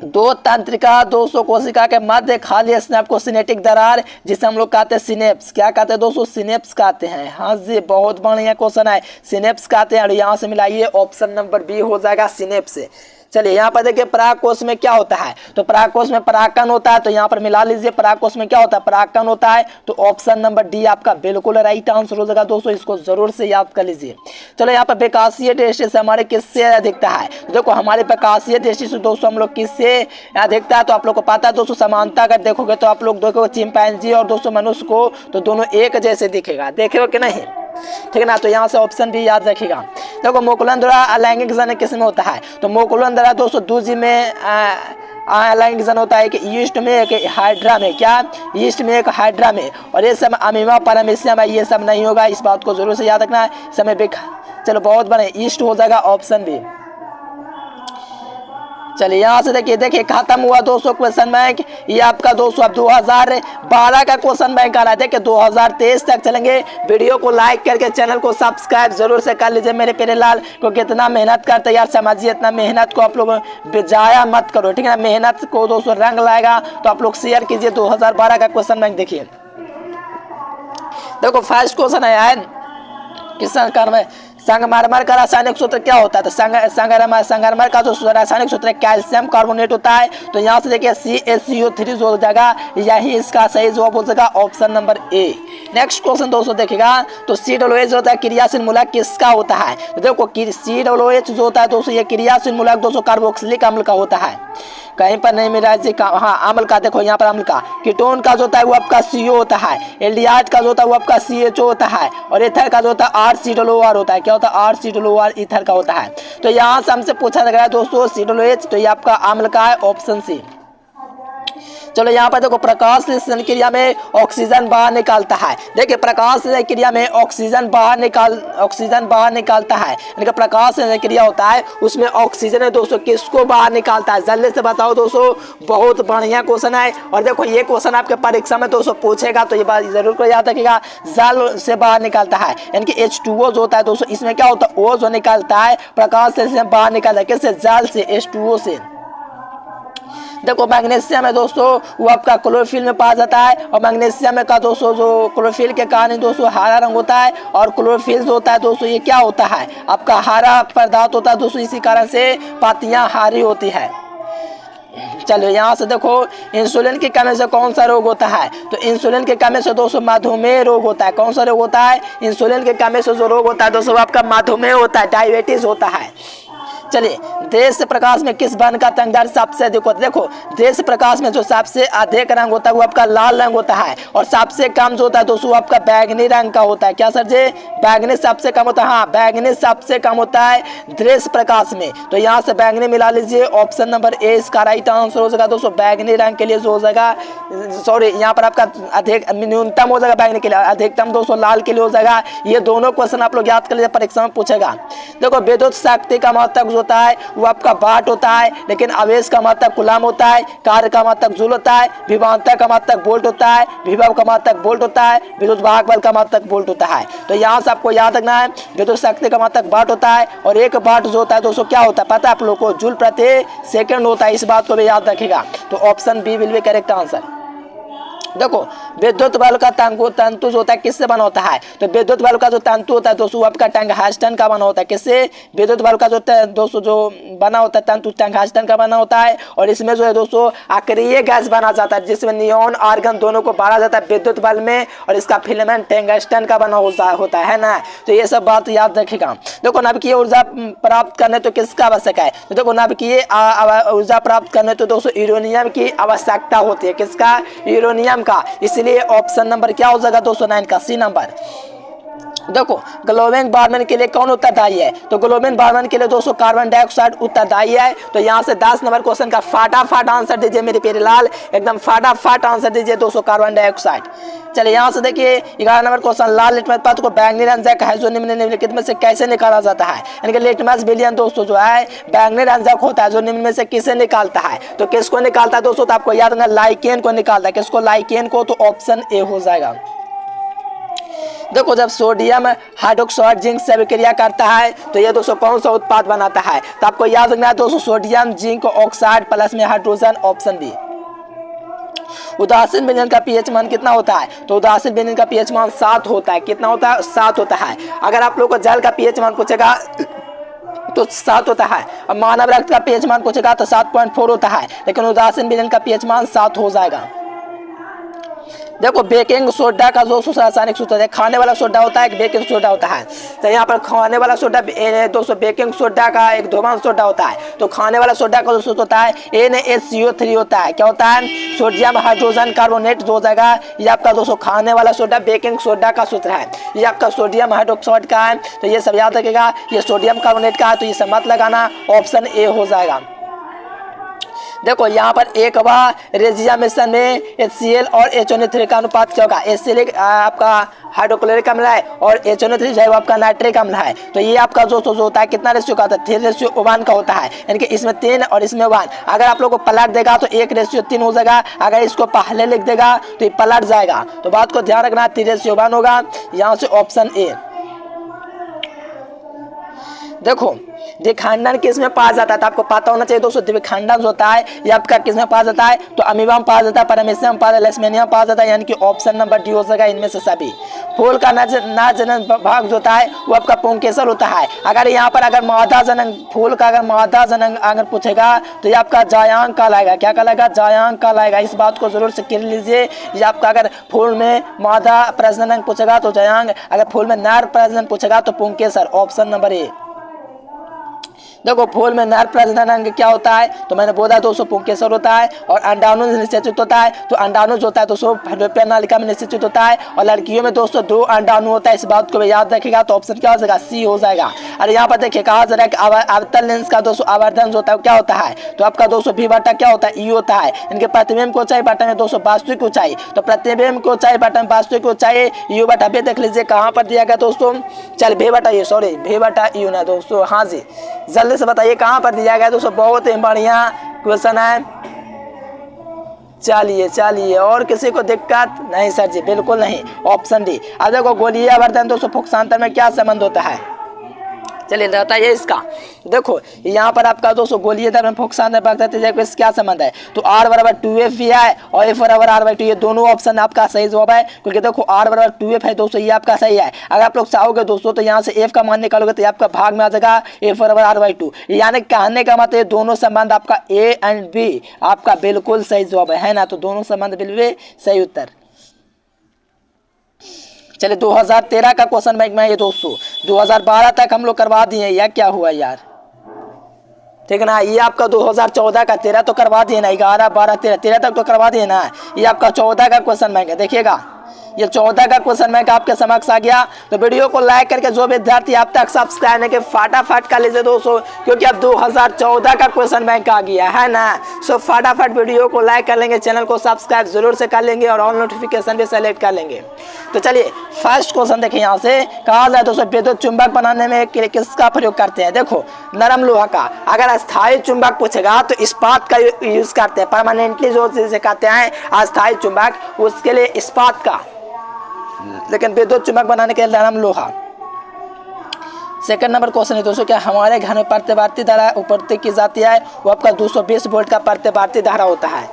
Speaker 1: दो तंत्रिका दोस्तों कोशिका के मध्य खाली स्नैप को सिनेटिक दरार, जिसे हम लोग कहते हैं सिनेप्स, क्या कहते हैं दोस्तों सिनेप्स कहते हैं। हाँ जी बहुत बढ़िया क्वेश्चन है, सिनेप्स कहते हैं और यहाँ से मिलाइए ऑप्शन नंबर बी हो जाएगा सिनेप्स। चलिए यहाँ पर देखिए पराग कोश में क्या होता है, तो पराग कोश में परागकण होता है, तो यहाँ पर मिला लीजिए पराग कोश में क्या होता है, परागकण होता है। तो ऑप्शन नंबर डी आपका बिल्कुल राइट आंसर हो जाएगा दोस्तों, इसको जरूर से याद कर लीजिए। चलो यहाँ पर विकासीय दृष्टि से हमारे किससे अधिकता है, देखो हमारे विकासीय दृष्टि से दोस्तों हम लोग किससे अधिकता है, तो आप लोग को पता है दोस्तों समानता अगर देखोगे तो आप लोग देखोगे चिंपैंजी और दोस्तों मनुष्य को, तो दोनों एक जैसे दिखेगा, देखेगा कि नहीं, ठीक है ना। तो यहाँ से ऑप्शन भी याद रखिएगा। देखो मोकुलन द्वारा अलैंगिक जन किस में होता है, तो मोकुलन द्वारा दोस्तों दूजी में अलैंगिक जन होता है कि ईस्ट में एक हाइड्रा में, क्या ईस्ट में एक हाइड्रा में, और ये सब अमीमा पैरामीशियम है, ये सब नहीं होगा, इस बात को जरूर से याद रखना है। समय चलो बहुत बड़े ईस्ट हो जाएगा ऑप्शन बी। चलिए यहाँ से देखिए खत्म हुआ दोस्तों क्वेश्चन बैंक, ये आपका दोस्तों अब 2012 का क्वेश्चन बैंक आ रहा है। देखिए 2023 तक चलेंगे। वीडियो को लाइक करके चैनल को सब्सक्राइब जरूर से कर लीजिए मेरे प्यारे लाल को, कितना मेहनत करते यार, समझिए इतना मेहनत को आप लोग बेजाया मत करो, ठीक है ना। मेहनत को दोस्तों रंग लाएगा, तो आप लोग शेयर कीजिए। 2012 का क्वेश्चन बैंक देखिए, देखो फर्स्ट क्वेश्चन आया है किसान कर्म में संगमरमर का रासायनिक सूत्र क्या होता है, तो संगमरमर का जो रासायनिक सूत्र है कैल्शियम कार्बोनेट होता है। तो यहाँ से देखिए CaCO3 जो हो जाएगा, यही इसका सही जवाब हो जाएगा option number A. Next question दोस्तों देखिएगा, तो COOH होता है क्रियाशील मूलक किसका होता है, तो देखो COOH जो होता है दोस्तों ये क्रियाशील मूलक दोस्तों कार्बोक्सिलिक अम्ल का होता है, कहीं पर नहीं मिला है, हाँ अम्ल का, देखो यहाँ पर अम्ल का। कीटोन का जो होता है वो आपका CO होता है, एल्डिहाइड का जो होता है वो आपका CHO होता है, और ईथर का जो होता है RCOOR होता है, क्या होता है RCOOR ईथर का होता है। तो यहाँ से हमसे पूछा गया दोस्तों COOH, तो ये आपका अम्ल का है ऑप्शन सी। चलो यहाँ पर देखो प्रकाश संश्लेषण क्रिया में ऑक्सीजन बाहर निकालता है, देखिए प्रकाश संश्लेषण क्रिया में ऑक्सीजन बाहर निकालता है, यानी कि प्रकाश संश्लेषण क्रिया होता है उसमें ऑक्सीजन है दोस्तों किसको बाहर निकालता है, जल्दी से बताओ दोस्तों। बहुत बढ़िया क्वेश्चन है, और देखो ये क्वेश्चन आपके परीक्षा में दोस्तों पूछेगा, तो ये बात जरूर को याद रखिएगा। जल से बाहर निकालता है, यानी कि H2O जो होता है दोस्तों, इसमें क्या होता है O जो निकालता है, प्रकाश संश्लेषण बाहर निकालता है किससे, जल से, H2O से। देखो मैग्नीशियम है दोस्तों वो आपका क्लोरोफिल में पाया जाता है, और मैग्नीशियम का दोस्तों जो क्लोरोफिल के कारण दोस्तों हरा रंग होता है, और क्लोरोफिल जो होता है दोस्तों ये क्या होता है, आपका हरा पदार्थ होता है दोस्तों, इसी कारण से पत्तियां हरी होती है। चलो यहाँ से देखो इंसुलिन की कमी से कौन सा रोग होता है, तो इंसुलिन की कमी से दोस्तों मधुमेह रोग होता है। कौन सा रोग होता है, इंसुलिन की कमी से जो रोग होता है दोस्तों आपका मधुमेह होता है, डायबिटीज होता है। चलिए देश प्रकाश में किस वर्ण का तंगदार सबसे अधिक होता है, देखो देश प्रकाश में जो सबसे अधिक रंग होता है वो आपका लाल रंग होता है, और सबसे कम जो होता है दोस्तों आपका बैंगनी रंग का होता है। क्या सर जी, बैंगनी सबसे कम होता है, हाँ बैंगनी सबसे कम होता है देश प्रकाश में। तो यहाँ से बैंगनी मिला लीजिए, ऑप्शन नंबर ए इसका राइट आंसर हो जाएगा दोस्तों। बैंगनी रंग के लिए जो हो जाएगा, सॉरी यहाँ पर आपका अधिक न्यूनतम हो जाएगा बैंगनी के लिए, अधिकतम दोस्तों लाल के लिए हो जाएगा। ये दोनों क्वेश्चन आप लोग याद कर लीजिए, परीक्षा में पूछेगा। देखो विद्युत शक्ति का महत्व होता है वो आपका वाट होता है, लेकिन आवेश का मात्रक कूलम होता है, कार्य का मात्रक जूल होता है, विभवांतर का मात्रक वोल्ट होता है, विभव का मात्रक वोल्ट होता है, विद्युत वाहक बल का मात्रक वोल्ट होता है। तो यहाँ से आपको याद रखना है विद्युत शक्ति का मात्रक वाट होता है, और एक वाट जो होता है दोस्तों क्या होता है पता है आप लोग को, जूल प्रति सेकंड होता है, इस बात को भी याद रखिएगा। तो option B will be correct answer. देखो विद्युत बल्ब का तंतु जो होता है किससे बना होता है, तो विद्युत बल्ब का जो तंतु होता है दोस्तों आपका टंगस्टन का बना होता है। किससे, विद्युत बल्ब का जो दोस्तों जो बना होता है तंतु टंगस्टन का बना होता है, और इसमें जो है दोस्तों अक्रिय गैस बना जाता है जिसमें नियॉन आर्गन दोनों को बांधा जाता है विद्युत बल्ब में, और इसका फिलामेंट टंगस्टन का बना होता है ना। तो ये सब बात याद रखेगा। देखो नाभिकीय ऊर्जा प्राप्त करने तो किसका आवश्यक है, तो देखो नाभिकीय ऊर्जा प्राप्त करने तो दोस्तों यूरेनियम की आवश्यकता होती है, किसका, यूरेनियम का। इसलिए ऑप्शन नंबर क्या हो जाएगा दोस्तों 9 का सी नंबर। देखो ग्लोबल वार्मिंग के लिए कौन उत्तरदायी है, तो ग्लोबल वार्मिंग के लिए दोस्तों कार्बन डाइऑक्साइड उत्तरदायी है। तो यहाँ से 10 नंबर क्वेश्चन का फटाफट आंसर दीजिए मेरे प्यारे लाल, एकदम फटाफट आंसर दीजिए दोस्तों कार्बन डाइऑक्साइड। चलिए यहाँ से देखिए 11 नंबर क्वेश्चन, लाल लिटमस पत्र को बैंगनी रंजक है जो निम्नलिखित में से कैसे निकाला जाता है, यानी कि लिटमस विलियन दोस्तों जो है बैंगनी रंजक होता है जो निम्न में से किसे निकालता है, तो किसको निकालता है दोस्तों, तो आपको याद रखना लाइकेन को निकालता है। किसको, लाइकेन को। तो ऑप्शन ए हो जाएगा। देखो जब सोडियम हाइड्रोक्साइड जिंक से अभिक्रिया करता है तो ये दोस्तों कौन सा उत्पाद बनाता है, तो आपको याद रखना है दोस्तों सोडियम जिंक ऑक्साइड प्लस में हाइड्रोजन, ऑप्शन बी। उदासीन व्यंजन का पीएच मान कितना होता है, तो उदासीन व्यंजन का पीएच मान 7 होता है। कितना होता है, 7 होता है। अगर आप लोग को जल का पीएच मान पूछेगा तो 7 होता है। अब मानव रक्त का पीएच मान पूछेगा तो 7.4 होता है, लेकिन उदासीन विलयन का पीएच मान 7 हो जाएगा। देखो बेकिंग सोडा का जो रासायनिक सूत्र है, खाने वाला सोडा होता है, एक बेकिंग सोडा होता है। तो यहाँ पर खाने वाला सोडा दोस्तों बेकिंग सोडा का एक ध्रुवण सोडा होता है। तो खाने वाला सोडा का जो सूत्र होता है NaCO3 होता है। क्या होता है? सोडियम हाइड्रोजन कार्बोनेट जो हो जाएगा। ये आपका दोस्तों खाने वाला सोडा बेकिंग सोडा का सूत्र है। ये आपका सोडियम हाइड्रोक्साइड का है, तो ये सब याद रखेगा। ये सोडियम कार्बोनेट का है, तो ये सब मत लगाना, ऑप्शन ए हो जाएगा। देखो यहाँ पर एक बार रेजिया मिश्रण में HCl और HNO3 का अनुपात क्या होगा? HCl आपका हाइड्रोक्लोरिक अम्ल है और HNO3 जो है वो आपका नाइट्रिक अम्ल है। तो ये आपका जो होता है कितना रेशियो का होता है? 3:1 का होता है, यानी कि इसमें 3 और इसमें 1। अगर आप लोग को पलट देगा तो 1:3 हो जाएगा, अगर इसको पहले लिख देगा तो ये पलट जाएगा। तो बात को ध्यान रखना, 3:1 होगा। यहाँ से ऑप्शन ए। देखो द्विखंडन किस में पाया जाता है? तो आपको पता होना चाहिए दोस्तों, द्विखंडन होता है ये आपका किस में पाया जाता है? तो अमीबा में पाया जाता है, पैरामीशियम में पाया जाता है, लेशमैनिया में पाया जाता है, यानी कि ऑप्शन नंबर डी हो जाएगा इनमें से सभी। फूल का नरजनन भाग जो होता है वो आपका पुंकेसर होता है। अगर यहाँ पर अगर मादा जनन फूल का अगर मादा जनन अगर पूछेगा तो ये आपका जायांग कहलाएगा। क्या कहलाएगा? जायांग कहलाएगा। इस बात को जरूर से कर लीजिए। ये आपका अगर फूल में मादा प्रजनन पूछेगा तो जायांग, अगर फूल में नर प्रजनन पूछेगा तो पुंकेसर, ऑप्शन नंबर ए। देखो फूल में नर प्रजनन अंग क्या होता है? तो मैंने बोला दोस्तों पुंकेसर होता है। और अंडाणु निश्चित होता है, तो अंडाणु जो होता है दोस्तों फैलोपियन नालिका में निश्चित होता है। और लड़कियों में दोस्तों 2 अंडाणु होता है। इस बात को याद रखेगा, तो ऑप्शन क्या हो जाएगा? सी हो जाएगा। और यहाँ पर देखिए कहा जा रहा है कि अवतल लेंस का दोस्तों आवर्धन जो होता है क्या होता है? तो आपका दोस्तों V बटा क्या होता है? ई होता है। इनके प्रतिबिंब की ऊंचाई बटा में दोस्तों वास्तविक ऊंचाई, तो प्रतिबिंब की ऊंचाई बटा में वास्तविक ऊंचाई U बटा V देख लीजिए कहाँ पर दिया गया दोस्तों। चल V बटा U, सॉरी V बटा U ना दोस्तों। हाँ जी, जल्दी से बताइए कहाँ पर दिया गया दोस्तों। बहुत ही बढ़िया क्वेश्चन है। चलिए और किसी को दिक्कत नहीं? सर जी बिल्कुल नहीं, ऑप्शन डी। अब देखो गोलीय आवर्धन दोस्तों फुक्सांतर में क्या संबंध होता है? चलिए बताइए इसका। देखो यहाँ पर आपका दोस्तों गोलीय दर में फुक्सांतर क्या संबंध है? तो R बराबर 2F भी है और F बराबर R/2, ये दोनों ऑप्शन आपका सही जवाब है। क्योंकि देखो R बराबर 2F है दोस्तों, ये आपका सही है। अगर आप लोग चाहोगे दोस्तों तो यहाँ से F का मान निकालोगे तो आपका भाग में आ जाएगा F बराबर R/2। यानी कहने का मतलब दोनों संबंध आपका A एंड B आपका बिल्कुल सही जवाब है ना? तो दोनों संबंध बिल्कुल सही उत्तर। चलिए 2013 का क्वेश्चन बैंक में ये दोस्तों 2012 तक हम लोग करवा दिए, या क्या हुआ यार? ठीक है ना? ये आपका 2014 का 13 तो करवा दिए ना, 11, 12, 13 तक तो करवा दिए ना। ये आपका 14 का क्वेश्चन बैंक है। देखिएगा ये 14 का क्वेश्चन बैंक आपके समक्ष आ गया। तो वीडियो को लाइक करके जो विद्यार्थी अब तक सब्सक्राइब नहीं किए फटाफट कर लीजिए दोस्तों, क्योंकि अब 2014 का क्वेश्चन बैंक आ गया है ना। सो फटाफट वीडियो को लाइक कर लेंगे, चैनल को सब्सक्राइब जरूर से कर लेंगे और ऑल नोटिफिकेशन भी सेलेक्ट कर लेंगे। तो चलिए फर्स्ट क्वेश्चन देखिए। यहाँ से कहा जाए दोस्तों विद्युत चुंबक बनाने में किसका प्रयोग करते हैं? देखो नरम लोहा का। अगर अस्थायी चुंबक पूछेगा तो इस्पात का यूज करते हैं, परमानेंटली जो जिसे कहते हैं अस्थायी चुंबक, उसके लिए इस्पात का, लेकिन विद्युत चुंबक बनाने के लिए नरम लोहा। सेकंड नंबर क्वेश्चन है दोस्तों, क्या हमारे घर में प्रतिवर्ती धारा आपूर्ति की जाती है? वो आपका 220 वोल्ट का प्रतिवर्ती धारा होता है।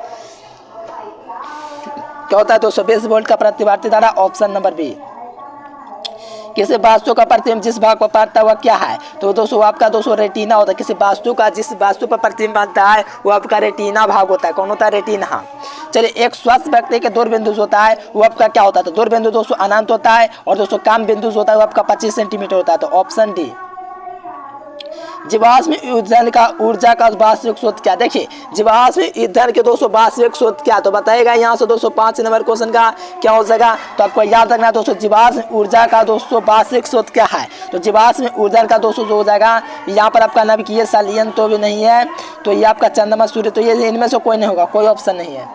Speaker 1: क्या होता है? 220 वोल्ट का प्रतिवर्ती धारा, ऑप्शन नंबर बी। किसी वास्तु का प्रतिबिंब जिस भाग पर पड़ता है वह क्या है? तो दोस्तों आपका दोस्तों रेटिना होता है। किसी वास्तु का जिस वास्तु पर प्रतिबिंब बनता है वो आपका रेटिना भाग होता है। कौन होता है? रेटिना। चलिए एक स्वस्थ व्यक्ति के दूर बिंदु होता है वो आपका क्या होता है? तो दूर बिंदु दोस्तों अनंत होता है, और दोस्तों काम बिंदु होता है वो आपका 25 सेंटीमीटर होता है। तो ऑप्शन डी। जीवाश्म ईंधन का ऊर्जा का वास्तविक स्रोत क्या? देखिए जीवाश्म ईंधन के दोस्तों वास्तविक स्रोत क्या? तो बताएगा यहाँ से दोस्तों 5 नंबर क्वेश्चन का क्या हो जाएगा? तो आपको याद रखना दोस्तों जीवाश्म ऊर्जा का दोस्तों वास्तविक स्रोत क्या है? तो जीवाश्म ईंधन का दोस्तों जो हो जाएगा यहाँ पर आपका नाभिकीय संलयन तो भी नहीं है, तो ये आपका चंद्रमा सूर्य, तो ये इनमें से कोई नहीं होगा, कोई ऑप्शन नहीं है।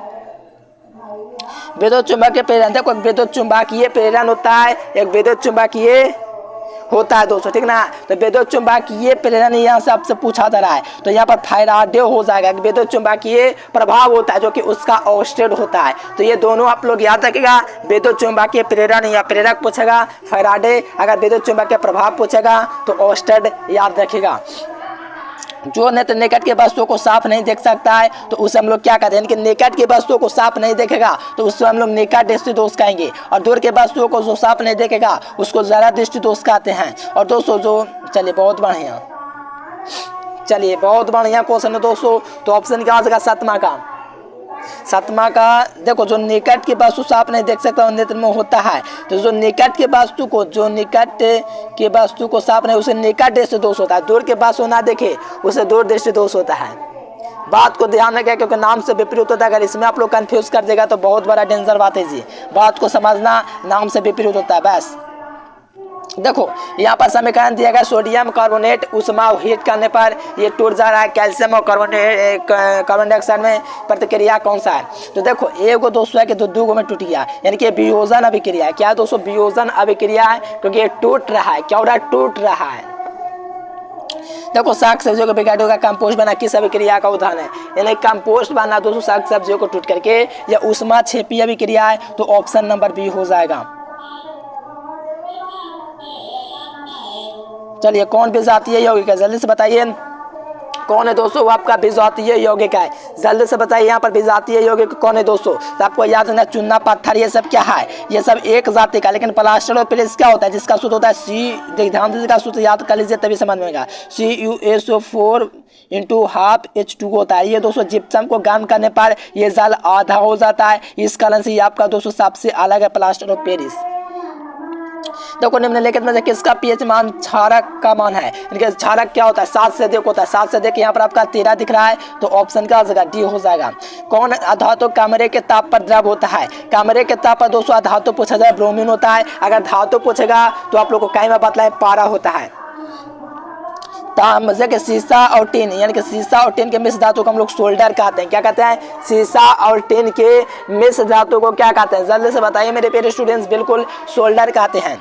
Speaker 1: विद्युत चुंबकीय प्रेरण, देखो विद्युत चुंबकीय प्रेरण होता है, एक विद्युत चुंबकीय होता है दोस्तों, ठीक ना। तो विद्युत चुंबकीय प्रेरण यहाँ से आपसे पूछा जा रहा है, तो यहाँ पर फैराडे हो जाएगा। विद्युत चुंबकीय प्रभाव होता है जो कि उसका औस्टेड होता है। तो ये दोनों आप लोग याद रखिएगा, विद्युत चुंबकीय प्रेरण या प्रेरक पूछेगा फैराडे, अगर विद्युत चुंबकीय प्रभाव पूछेगा तो औस्टेड याद रखिएगा। जो नेत्र निकट के वस्तुओं को साफ नहीं देख सकता है तो उसे हम लोग क्या कहते हैं? निकट की वस्तुओं को साफ नहीं देखेगा तो उसको हम लोग निकट दृष्टि दोष कहेंगे, और दूर के वस्तुओं को जो साफ नहीं देखेगा उसको जरा दृष्टि दोष कहते हैं। और दोस्तों जो चलिए बहुत बढ़िया, चलिए बहुत बढ़िया क्वेश्चन है दोस्तों। तो ऑप्शन क्या हो जाएगा सतमा का देखो जो निकट की वस्तु साफ नहीं देख सकता नेत्र में होता है। तो जो निकट के वस्तु को साफ नहीं उसे निकट दृष्टि दोष होता है। दूर के वस्तु ना देखे उसे दूर दृष्टि दोष होता है। बात को ध्यान रखें क्योंकि नाम से विपरीत होता है। अगर इसमें आप लोग कंफ्यूज कर देगा तो बहुत बड़ा डेंजर बात है जी। बात को समझना, नाम से विपरीत होता है बस। देखो यहाँ पर समीकरण दिया गया सोडियम कार्बोनेट उष्मा हीट करने पर ये टूट जा रहा है। कैल्शियम और कार्बन डाइऑक्साइड में प्रतिक्रिया कौन सा है? तो देखो एगो दोस्तों है कि दो गो में टूट गया, यानी कि वियोजन अभिक्रिया है। क्या है दोस्तों? वियोजन अभिक्रिया है, क्योंकि ये टूट रहा है। क्या हो रहा है? टूट रहा है। देखो साग सब्जियों के बिगाड़ों का कंपोस्ट बना किस अभिक्रिया का उदाहरण है? यानी कंपोस्ट बना दोस्तों साग सब्जियों को टूट करके, या उष्मा क्षेपी अभिक्रिया है। तो ऑप्शन नंबर बी हो जाएगा। चलिए कौन विजातीय यौगिक है? जल्दी से बताइए कौन है दोस्तों? वो आपका विजातीय यौगिक है। जल्दी से बताइए यहाँ पर विजातीय यौगिक कौन है दोस्तों? तो आपको याद रखना चुना पत्थर ये सब क्या है? ये सब एक जाति का। लेकिन प्लास्टर और पेरिस क्या होता है? जिसका सूत्र होता है सी, ध्यान से इसका सूत्र याद कर लीजिए तभी समझ में आएगा। CuSO4 × ½ होता है। ये दोस्तों जिप्सम को गर्म करने पर ये जल आधा हो जाता है। इस कारण से ये आपका दोस्तों सबसे अलग है प्लास्टर और पेरिस। देखो निम्नलिखित में से किसका पीएच मान क्षारक का मान है? इनके क्षारक क्या होता है? 7 से अधिक होता है। 7 से अधिक यहाँ पर आपका 13 दिख रहा है। तो ऑप्शन का जगह डी हो जाएगा। कौन अधातु कमरे के ताप पर द्रव होता है? कमरे के ताप पर दोस्तों अधातु पूछा जाए ब्रोमीन होता है। अगर धातु पूछेगा तो आप लोग को कई में बतलाए पारा होता है। तांबे के शीशा और टिन, यानी कि शीशा और टिन के मिश्र धातु को हम लोग सोल्डर कहते हैं। क्या कहते हैं? शीशा और टिन के मिश्र धातु को क्या कहते हैं? जल्दी से बताइए मेरे प्यारे स्टूडेंट्स। बिल्कुल सोल्डर कहते हैं।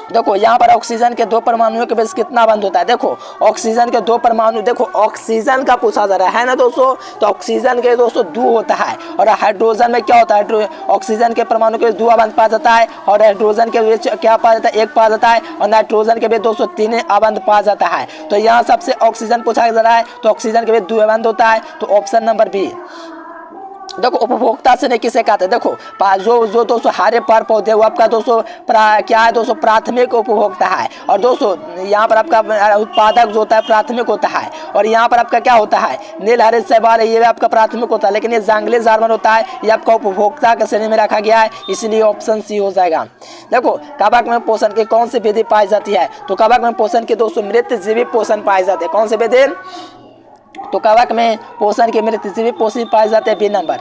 Speaker 1: देखो यहाँ पर ऑक्सीजन के 2 परमाणुओं के बीच कितना बंध होता है? देखो ऑक्सीजन के 2 परमाणु, देखो ऑक्सीजन का पूछा जा रहा है ना दोस्तों। तो ऑक्सीजन के दोस्तों 2 होता है। और हाइड्रोजन में क्या होता है? ऑक्सीजन के परमाणु के बीच 2 अबंध पाया जाता है। और हाइड्रोजन के बीच क्या पाया जाता है? 1 पाया जाता है। और नाइट्रोजन के बीच दोस्तों 3 अबंध पाया जाता है। तो यहाँ सबसे ऑक्सीजन पूछा जा रहा है, तो ऑक्सीजन के बीच 2 अबंध होता है। तो ऑप्शन नंबर बी। देखो उपभोक्ता से किसे कहते हैं? देखो जो दोस्तों हरे पर पौधे वो आपका दोस्तों क्या है दोस्तों? प्राथमिक उपभोक्ता है। और दोस्तों यहाँ पर आपका उत्पादक जो होता है प्राथमिक होता है। और यहाँ पर आपका क्या होता है? नील हरित शैवाल है, ये आपका प्राथमिक होता है। लेकिन ये जंगली जानवर होता है, ये आपका उपभोक्ता के श्रेणी में रखा गया है, इसलिए ऑप्शन सी हो जाएगा। देखो कवक में पोषण की कौन सी विधि पाई जाती है? तो कवक में पोषण की दोस्तों मृत जीवी पोषण पाए जाते हैं। कौन से विधि? तो कवक में पोषण के मृत जीवी पोषण पाए जाते हैं। B number.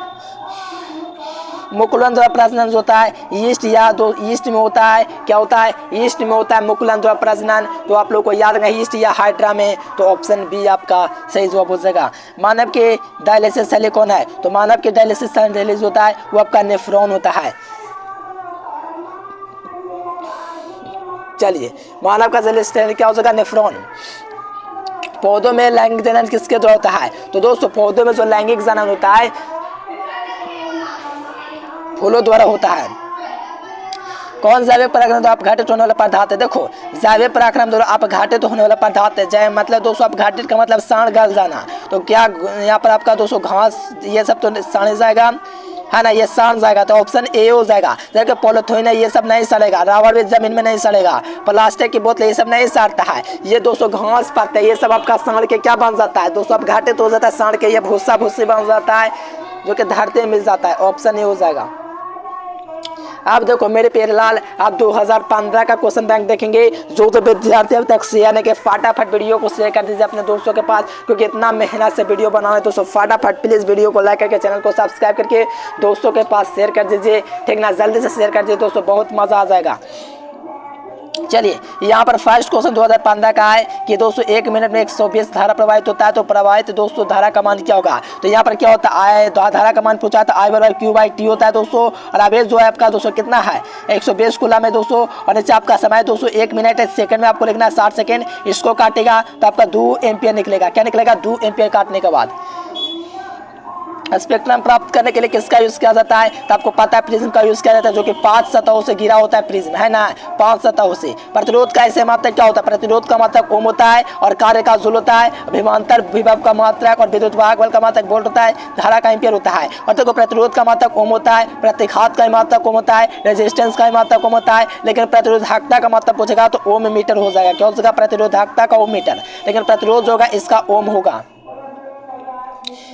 Speaker 1: मुकुलन द्वारा प्रजनन होता है ईस्ट ईस्ट में होता है। क्या होता है? ईस्ट में होता है मुकुलन द्वारा प्रजनन। तो आप लोग को याद रखना ईस्ट या हाइड्रा में। तो ऑप्शन बी आपका सही जवाब हो जाएगा। मानव के डायलिसिस शैली कौन है? तो मानव के डायलिसिस शैली होता है वो आपका नेफ्रॉन होता है। चलिए मानव का डायलिसिस शैली क्या हो जाएगा? नेफ्रॉन। पौधों में लैंगिक जनन किसके द्वारा होता है? तो दोस्तों पौधों में जो लैंगिक जनन होता है फूलों द्वारा होता है। कौन जैविक परागण द्वारा अपघटित होने वाला पदार्थ है? देखो जैविक परागण द्वारा अपघटित होने वाला पदार्थ है। जय मतलब दोस्तों अपघटित का मतलब साड़ गल जाना। तो क्या यहाँ पर आपका दोस्तों घास ये सब तो साड़ जाएगा है ना, ये साड़ जाएगा। तो ऑप्शन ए हो जाएगा। जैसे पॉलिथीन है ये सब नहीं सड़ेगा, रबर भी जमीन में नहीं सड़ेगा, प्लास्टिक की बोतल ये सब नहीं सड़ता है। ये दोस्तों घास पत्ते ये सब आपका साड़ के क्या बन जाता है? दोस्तों अपघटित हो जाता है साड़ के, ये भूसा भूसी बन जाता है जो कि धरती में मिल जाता है। ऑप्शन ए हो जाएगा। आप देखो मेरे प्यारे लाल, आप 2015 का क्वेश्चन बैंक देखेंगे। जो विद्यार्थी अब तक शेयर नहीं किए फटाफट वीडियो को शेयर कर दीजिए अपने दोस्तों के पास, क्योंकि इतना मेहनत से वीडियो बनाना है। दोस्तों फटाफट प्लीज़ वीडियो को लाइक करके चैनल को सब्सक्राइब करके दोस्तों के पास शेयर कर दीजिए, ठीक ना। जल्दी से शेयर कर दीजिए दोस्तों, बहुत मज़ा आ जाएगा। चलिए यहाँ पर फर्स्ट क्वेश्चन 2015 का है कि दोस्तों 1 मिनट में 120 धारा प्रवाहित होता है। तो प्रवाहित दोस्तों धारा का मान क्या होगा? तो यहाँ पर क्या होता है? धारा का मान पूछा है तो I बराबर Q/T होता है दोस्तों। और आवेश जो है आपका दोस्तों कितना है? 120 कूलम है दोस्तों। और नीचे आपका समय दोस्तों 1 मिनट है, सेकंड में आपको लिखना है 60 सेकंड। इसको काटेगा तो आपका 2 एम्पियर निकलेगा। क्या निकलेगा? 2 एम्पियर काटने के बाद। स्पेक्ट्रम प्राप्त करने के लिए किसका यूज किया जाता है, तो आपको पता है प्रिज्म का यूज किया जाता है, जो कि 5 सतहों से घिरा होता है प्रिज्म, है ना, 5 सतहों से। प्रतिरोध का ऐसे मात्रक क्या होता है, प्रतिरोध का मात्रक ओम होता है और कार्य का जूल होता है, विभवांतर विभव का मात्रक और विद्युत वाहक बल का मात्रक वोल्ट होता है, धारा का एम्पियर होता है। और देखो प्रतिरोध का मात्रक ओम होता है, प्रतिघात का मात्रक ओम होता है, रेजिस्टेंस का मात्रक ओम होता है, लेकिन प्रतिरोधकता का मात्रक पूछेगा तो ओम मीटर हो जाएगा। क्या हो जाएगा, प्रतिरोधकता का ओम मीटर, लेकिन प्रतिरोध जो होगा इसका ओम होगा।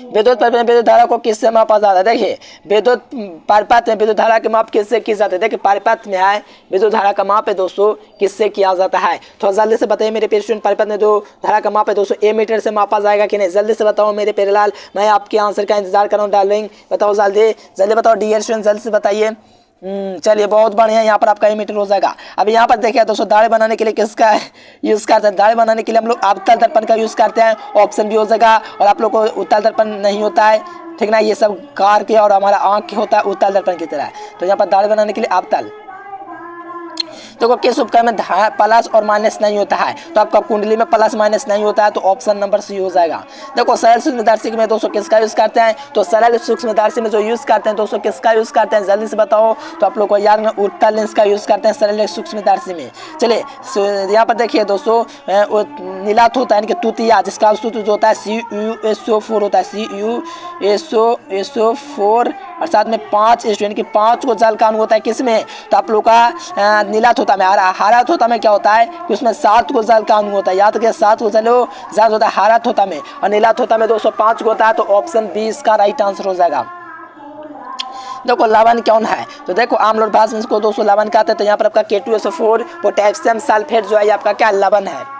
Speaker 1: विद्युत परिपथ में विद्युत धारा को किससे मापा जाता है, देखिए विद्युत परिपथ में विद्युत धारा की माप किससे की जाती है, देखिए परिपथ में है विद्युत धारा का माप है दोस्तों किससे किया जाता है, थोड़ा जल्दी से बताइए मेरे प्यारे स्टूडेंट, परिपथ में जो धारा का माप है दोस्तों ए मीटर से मापा जाएगा कि नहीं, जल्दी से बताओ मेरे प्यारे लाल, मैं आपके आंसर का इंतजार कर रहा हूँ डार्लिंग, बताओ जल्दी जल्दी बताओ डियर स्टूडेंट, जल्दी से बताइए। चलिए बहुत बढ़िया, यहाँ पर आपका मीटर हो जाएगा। अब यहाँ पर देखिए दोस्तों दाढ़ी बनाने के लिए किसका यूज करते हैं, दाढ़ी बनाने के लिए हम लोग अवतल दर्पण का यूज करते हैं, ऑप्शन भी हो जाएगा। और आप लोग को उत्तल दर्पण नहीं होता है, ठीक ना, ये सब कार के और हमारा आँख होता है उत्तल दर्पण की तरह। तो यहाँ पर दाढ़ी बनाने के लिए अवतल। देखो किस उपकरण में प्लस और माइनस नहीं होता है, तो आपका कुंडली में प्लस माइनस नहीं होता है, तो ऑप्शन नंबर सी हो जाएगा। देखो सरल सूक्ष्मदर्शी में दोस्तों किसका यूज करते हैं, तो सरल सूक्ष्मदर्शी में जो यूज करते हैं दोस्तों किसका यूज करते हैं, जल्दी से बताओ। तो आप लोग को याद में उत्तल लेंस का यूज करते हैं सरल सूक्ष्मदर्शी में। चलिए यहाँ पर देखिए दोस्तों नीलाथ होता है यानी कि तूतिया, जिसका सूत्र जो होता है CuSO4 होता है, CuSO4 और साथ में 5 यानी कि 5 को जल का अणु होता है किसमें, तो आप लोग का नीलाथ होता है। हरा होता में क्या होता है कि उसमें 7 को जल का अणु होता है, याद रखिए 7 को जल होता है हरा होता में, और नीलाथ होता में 205 को होता है, तो ऑप्शन 20 का राइट आंसर हो जाएगा। देखो लवण कौन है, तो देखो आम्ल और बाष्प में इसको दोस्तों लवण कहते हैं, तो यहाँ पर आपका K2SO4 पोटेशियम सल्फेट जो है आपका क्या लवण है।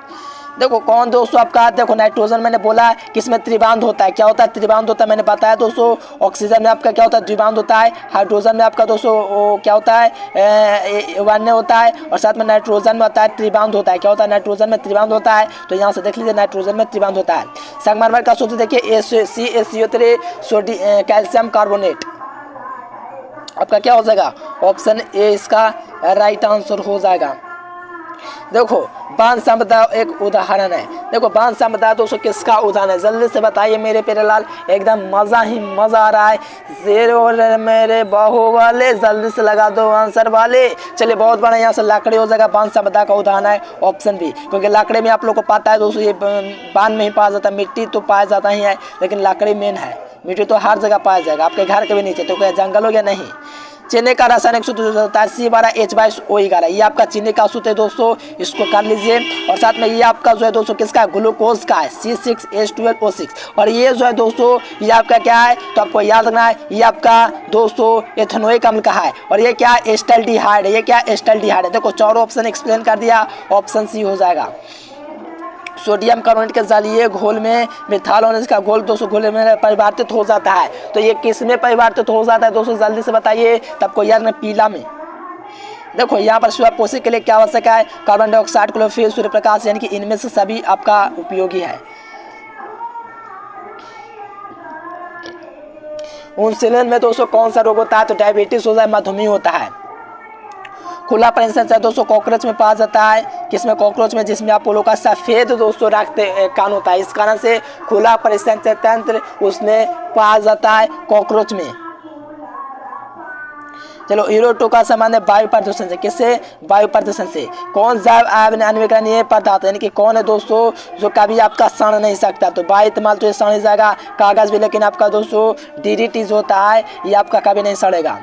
Speaker 1: देखो कौन दोस्तों आपका, देखो नाइट्रोजन मैंने बोला किसमें त्रिबांध होता है, क्या होता है त्रिबांध होता है, मैंने बताया दोस्तों। ऑक्सीजन में आपका क्या होता है द्विबांध होता है, हाइड्रोजन में आपका दोस्तों क्या होता है वन्य होता है, और साथ में नाइट्रोजन में होता है त्रिबांध होता है, क्या होता है नाइट्रोजन में त्रिबांध होता है, तो यहाँ से देख लीजिए नाइट्रोजन में त्रिबांध होता है। संगमरमर का सूत्र देखिए CaCO3 कैल्शियम कार्बोनेट, आपका क्या हो जाएगा, ऑप्शन ए इसका राइट आंसर हो जाएगा। देखो बांध समुदाय एक उदाहरण है, देखो बांध समुदाय दोस्तों किसका उदाहरण है, जल्दी से बताइए मेरे प्यारे लाल, एकदम मजा ही मजा आ रहा है, जेरो मेरे बाहु वाले, जल्दी से लगा दो आंसर वाले। चलिए बहुत बड़ा, यहाँ से लकड़ी हो जाएगा, बांध समुदाय का उदाहरण है ऑप्शन बी, क्योंकि लकड़ी में आप लोग को पता है दोस्तों ये बांध में ही पाया जाता है, मिट्टी तो पाया जाता ही है, लेकिन लकड़ी मेन है, मिट्टी तो हर जगह पाया जाएगा, आपके घर के भी नीचे, तो क्या जंगल हो गया नहीं। चीनी का रासायनिक सूत्र जो होता है C12H2O11, ये आपका चीनी का सूत्र है दोस्तों, इसको कर लीजिए। और साथ में ये आपका जो है दोस्तों किसका है, ग्लूकोज का है, C6H12O6। और ये जो है दोस्तों ये आपका क्या है, तो आपको याद रखना है, ये आपका दोस्तों एथेनोइक अम्ल का है, और ये क्या है एस्टल्डिहाइड है, ये क्या एस्टल्डिहाइड है। देखो चारों ऑप्शन एक्सप्लेन कर दिया, ऑप्शन सी हो जाएगा। सोडियम कार्बोनेट के जलीय घोल में मिथालोन का घोल दोस्तों घोल में परिवर्तित हो जाता है, तो ये किस में परिवर्तित हो जाता है दोस्तों जल्दी से बताइए, तब को यार पीला में। देखो यहाँ पर सूर्यपोषी के लिए क्या आवश्यक है, carbon dioxide, chlorophyll, Surya Prakash, यानी कि इनमें से सभी आपका उपयोगी है। इंसुलिन में दोस्तों कौन सा रोग होता है, तो डायबिटीज होता है, मधुमेह होता है। खुला परिसंचय है दोस्तों कॉकरोच में पाया जाता है, किसमें कॉकरोच में, जिसमें आप लोगों का सफेद दोस्तों रक्त कान होता है, इस कारण से खुला परिसंचय तंत्र उसमें पाया जाता है कॉकरोच में। चलो यूरो2 का सामान्य वायु प्रदूषण से, किससे, वायु प्रदूषण से। कौन जैव अनविकरणीय पदार्थ यानी कि कौन है दोस्तों जो कभी आपका सड़ नहीं सकता, तो वायु इस्तेमाल तो ये सड़ नहीं जाएगा, कागज भी, लेकिन आपका दोस्तों DDT जो होता है ये आपका कभी नहीं सड़ेगा।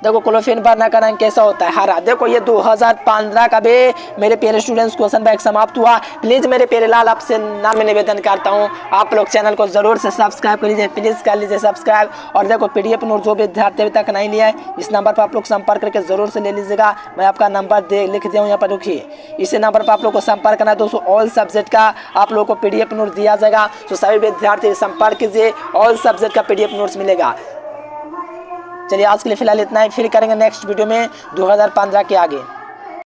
Speaker 1: देखो क्लोरोफिल भरना का रंग कैसा होता है, हरा। देखो ये 2015 का भी मेरे प्यारे स्टूडेंट्स क्वेश्चन बैंक समाप्त हुआ। प्लीज मेरे प्यारे लाल आपसे नाम निवेदन करता हूँ, आप लोग चैनल को जरूर से सब्सक्राइब कर लीजिए, प्लीज कर लीजिए सब्सक्राइब। और देखो PDF नोट जो विद्यार्थी अभी तक नहीं लिया है, इस नंबर पर आप लोग संपर्क करके जरूर से ले लीजिएगा। मैं आपका नंबर लिख दिया हूँ यहाँ पर, रुकिए, इसी नंबर पर आप लोग को संपर्क करना है दोस्तों। ऑल सब्जेक्ट का आप लोग को PDF नोट दिया जाएगा, तो सभी विद्यार्थी संपर्क कीजिए, ऑल सब्जेक्ट का PDF नोट्स मिलेगा। चलिए आज के लिए फिलहाल इतना ही, फिर करेंगे नेक्स्ट वीडियो में 2015 के आगे।